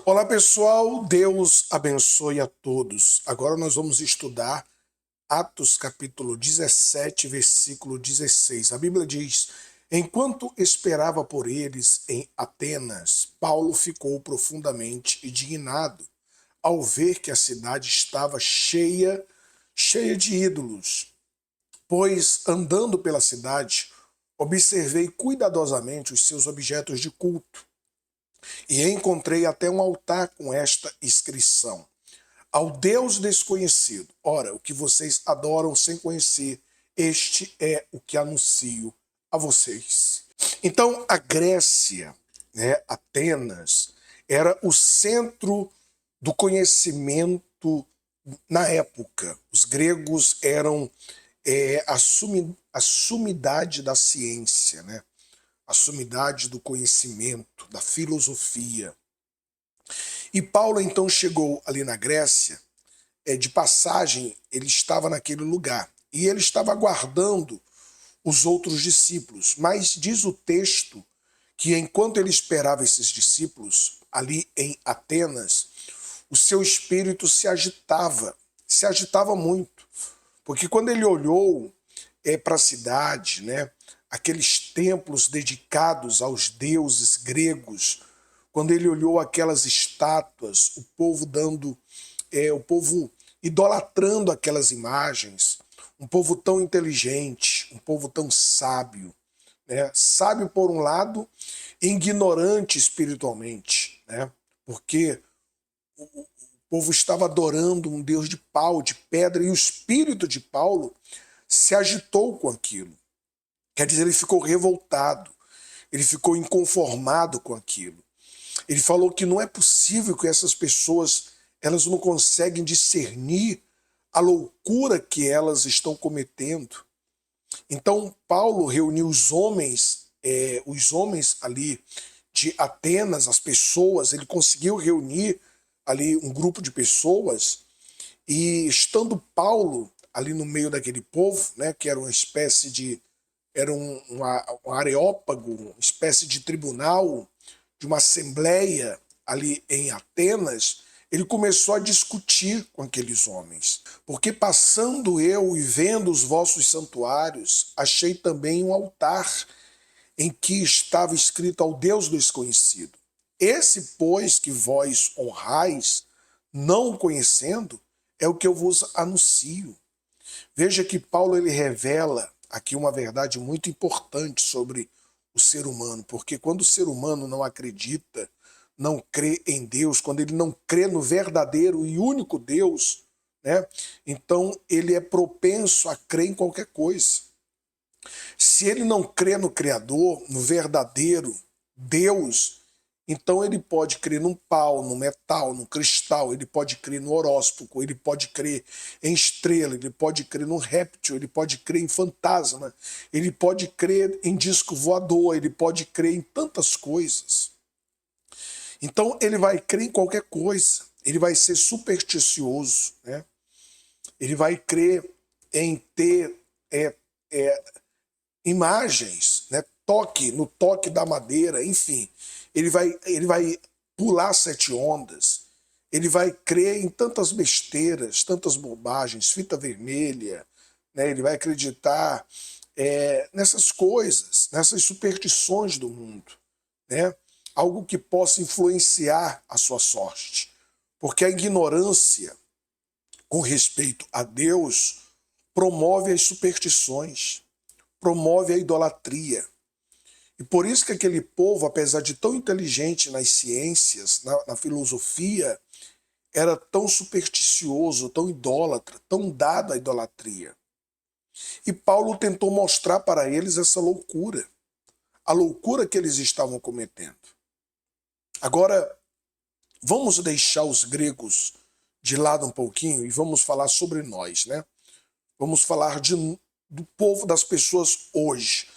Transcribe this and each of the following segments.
Olá pessoal, Deus abençoe a todos. Agora nós vamos estudar Atos capítulo 17, versículo 16. A Bíblia diz: Enquanto esperava por eles em Atenas, Paulo ficou profundamente indignado ao ver que a cidade estava cheia de ídolos. Pois, andando pela cidade, observei cuidadosamente os seus objetos de culto e encontrei até um altar com esta inscrição: Ao Deus desconhecido. Ora, o que vocês adoram sem conhecer, este é o que anuncio a vocês. Então, a Grécia, Atenas, era o centro do conhecimento na época. Os gregos eram a sumidade da ciência, né? A sumidade do conhecimento, da filosofia. E Paulo então chegou ali na Grécia, de passagem, ele estava naquele lugar e ele estava aguardando os outros discípulos. Mas diz o texto que enquanto ele esperava esses discípulos ali em Atenas, o seu espírito se agitava muito, porque quando ele olhou para a cidade, né, aqueles templos dedicados aos deuses gregos, quando ele olhou aquelas estátuas, o povo idolatrando aquelas imagens, um povo tão inteligente, um povo tão sábio, né? Sábio por um lado, ignorante espiritualmente, né? Porque o povo estava adorando um Deus de pau, de pedra, e o espírito de Paulo se agitou com aquilo. Quer dizer, ele ficou revoltado, ele ficou inconformado com aquilo. Ele falou que não é possível que essas pessoas elas não conseguem discernir a loucura que elas estão cometendo. Então Paulo reuniu os homens ali de Atenas, as pessoas, ele conseguiu reunir ali um grupo de pessoas e estando Paulo ali no meio daquele povo, né, que era uma espécie de um areópago, uma espécie de tribunal, de uma assembleia ali em Atenas, ele começou a discutir com aqueles homens. Porque passando eu e vendo os vossos santuários, achei também um altar em que estava escrito ao Deus desconhecido. Esse, pois, que vós honrais, não o conhecendo, é o que eu vos anuncio. Veja que Paulo ele revela aqui uma verdade muito importante sobre o ser humano, porque quando o ser humano não acredita, não crê em Deus, quando ele não crê no verdadeiro e único Deus, né, então ele é propenso a crer em qualquer coisa. Se ele não crê no Criador, no verdadeiro Deus, então ele pode crer num pau, num metal, num cristal, ele pode crer no horóscopo, ele pode crer em estrela, ele pode crer num réptil, ele pode crer em fantasma, ele pode crer em disco voador, ele pode crer em tantas coisas. Então ele vai crer em qualquer coisa, ele vai ser supersticioso, né? Ele vai crer em ter é, é, imagens, né? No toque da madeira, enfim. Ele vai pular sete ondas, ele vai crer em tantas besteiras, tantas bobagens, fita vermelha, né? Ele vai acreditar nessas coisas, nessas superstições do mundo, né? Algo que possa influenciar a sua sorte. Porque a ignorância com respeito a Deus promove as superstições, promove a idolatria. E por isso que aquele povo, apesar de tão inteligente nas ciências, na filosofia, era tão supersticioso, tão idólatra, tão dado à idolatria. E Paulo tentou mostrar para eles essa loucura, a loucura que eles estavam cometendo. Agora, vamos deixar os gregos de lado um pouquinho e vamos falar sobre nós, né? Vamos falar do povo, das pessoas hoje.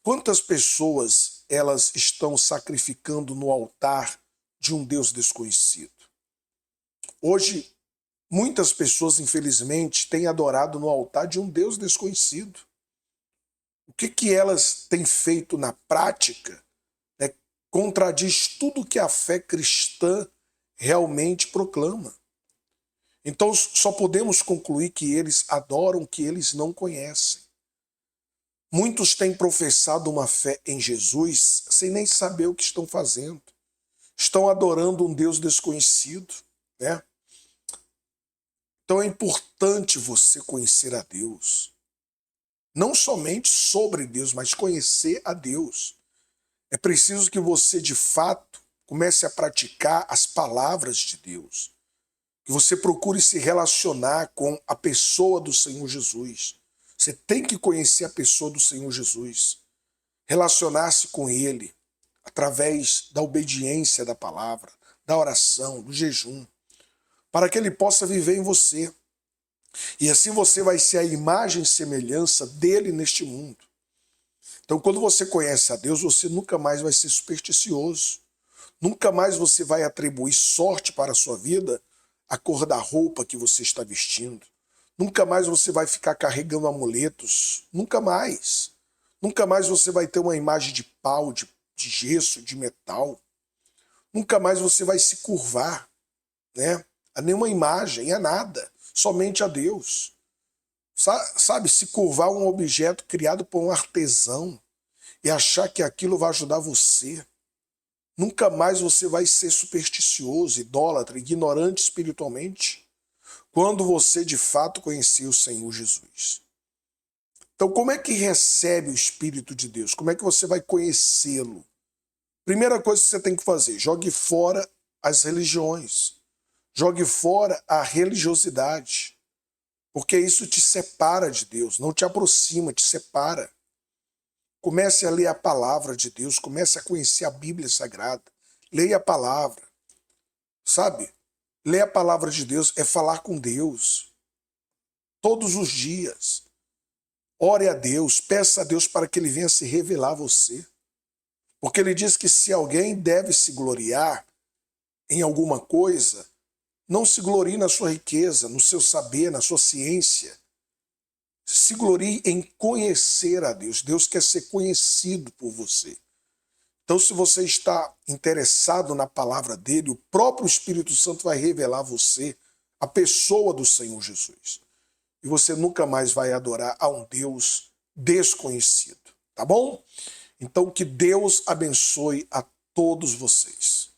Quantas pessoas elas estão sacrificando no altar de um Deus desconhecido? Hoje, muitas pessoas, infelizmente, têm adorado no altar de um Deus desconhecido. O que elas têm feito na prática, né, contradiz tudo que a fé cristã realmente proclama. Então só podemos concluir que eles adoram o que eles não conhecem. Muitos têm professado uma fé em Jesus sem nem saber o que estão fazendo. Estão adorando um Deus desconhecido, né? Então é importante você conhecer a Deus. Não somente sobre Deus, mas conhecer a Deus. É preciso que você, de fato, comece a praticar as palavras de Deus. Que você procure se relacionar com a pessoa do Senhor Jesus. Você tem que conhecer a pessoa do Senhor Jesus. Relacionar-se com Ele através da obediência da palavra, da oração, do jejum, para que Ele possa viver em você. E assim você vai ser a imagem e semelhança dele neste mundo. Então, quando você conhece a Deus, você nunca mais vai ser supersticioso. Nunca mais você vai atribuir sorte para a sua vida à cor da roupa que você está vestindo. Nunca mais você vai ficar carregando amuletos. Nunca mais. Nunca mais você vai ter uma imagem de pau, de gesso, de metal. Nunca mais você vai se curvar, né? A nenhuma imagem, a nada. Somente a Deus. Sabe, se curvar um objeto criado por um artesão e achar que aquilo vai ajudar você. Nunca mais você vai ser supersticioso, idólatra, ignorante espiritualmente, quando você de fato conhecer o Senhor Jesus. Então, como é que recebe o Espírito de Deus? Como é que você vai conhecê-lo? Primeira coisa que você tem que fazer, jogue fora as religiões. Jogue fora a religiosidade. Porque isso te separa de Deus, não te aproxima, te separa. Comece a ler a palavra de Deus, comece a conhecer a Bíblia Sagrada. Leia a palavra, sabe? Ler a palavra de Deus é falar com Deus. Todos os dias. Ore a Deus, peça a Deus para que Ele venha se revelar a você. Porque Ele diz que se alguém deve se gloriar em alguma coisa, não se glorie na sua riqueza, no seu saber, na sua ciência. Se glorie em conhecer a Deus. Deus quer ser conhecido por você. Então, se você está interessado na palavra dele, o próprio Espírito Santo vai revelar a você a pessoa do Senhor Jesus. E você nunca mais vai adorar a um Deus desconhecido. Tá bom? Então, que Deus abençoe a todos vocês.